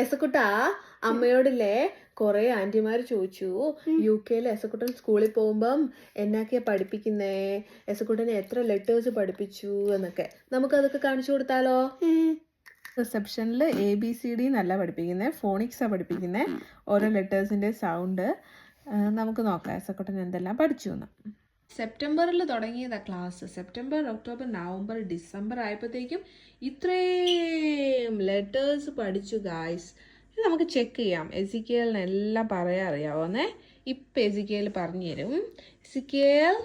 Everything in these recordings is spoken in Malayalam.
എസക്കുട്ടാ അമ്മയോടില്ലേ കുറെ ആന്റിമാര് ചോദിച്ചു UK എസക്കുട്ടൻ സ്കൂളിൽ പോകുമ്പം എന്നൊക്കെയാ പഠിപ്പിക്കുന്നേ, എസക്കുട്ടനെ എത്ര ലെറ്റേഴ്സ് പഠിപ്പിച്ചു എന്നൊക്കെ. നമുക്കതൊക്കെ കാണിച്ചു കൊടുത്താലോ? റിസപ്ഷനിൽ ABCD എന്നല്ല പഠിപ്പിക്കുന്നത്, ഫോണിക്സാണ് പഠിപ്പിക്കുന്നത്. ഓരോ ലെറ്റേഴ്സിൻ്റെ സൗണ്ട് നമുക്ക് നോക്കാം എസക്കുട്ടൻ എന്തെല്ലാം പഠിച്ചു എന്ന്. സെപ്റ്റംബറിൽ തുടങ്ങിയതാ class. September, October, November, December ആയപ്പോഴത്തേക്കും ഇത്രയും ലെറ്റേഴ്സ് പഠിച്ചു ഗായ്സ്. ഇത് നമുക്ക് ചെക്ക് ചെയ്യാം. എസിക്കേലിന് എല്ലാം പറയാൻ അറിയാവോന്നേ. ഇപ്പം എസിക്കേൽ പറഞ്ഞു തരും. എസിക്കേൽ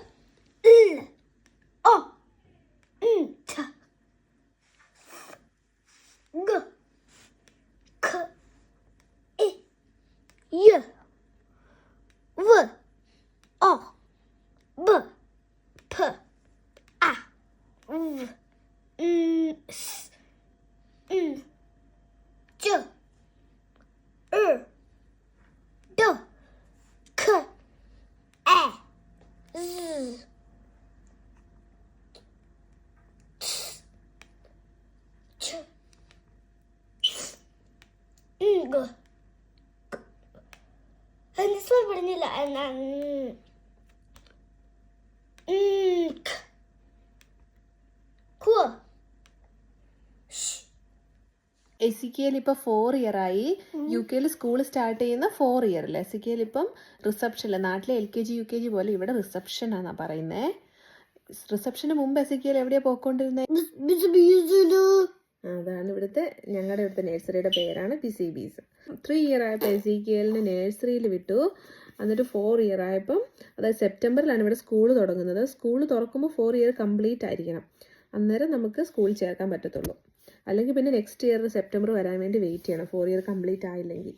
പറഞ്ഞില്ല. എസിക്കേൽ ഇപ്പം 4 ഇയർ ആയി. UK സ്കൂൾ സ്റ്റാർട്ട് ചെയ്യുന്ന 4 ഇയറിൽ. എസിക്കേൽ ഇപ്പം റിസപ്ഷനിൽ, നാട്ടിലെ LKG UKG പോലെ ഇവിടെ റിസപ്ഷൻ ആണെന്നാ പറയുന്നേ. റിസപ്ഷന് മുമ്പ് എസിക്കേൽ എവിടെയാ പോയിക്കൊണ്ടിരുന്നത്? അതാണ് ഞങ്ങളുടെ ഇവിടുത്തെ നഴ്സറിയുടെ പേരാണ് BCBs. 3 ഇയർ ആയപ്പോൾ എസിക്കേലിന് നഴ്സറിയിൽ വിട്ടു. എന്നിട്ട് 4 ഇയർ ആയപ്പം, അതായത് സെപ്റ്റംബറിലാണ് ഇവിടെ സ്കൂൾ തുടങ്ങുന്നത്. സ്കൂൾ തുറക്കുമ്പോൾ 4 ഇയർ കംപ്ലീറ്റ് ആയിരിക്കണം, അന്നേരം നമുക്ക് സ്കൂളിൽ ചേർക്കാൻ പറ്റത്തുള്ളൂ. അല്ലെങ്കിൽ പിന്നെ നെക്സ്റ്റ് ഇയർ സെപ്റ്റംബർ വരാൻ വേണ്ടി വെയിറ്റ് ചെയ്യണം, 4 ഇയർ കംപ്ലീറ്റ് ആയില്ലെങ്കിൽ.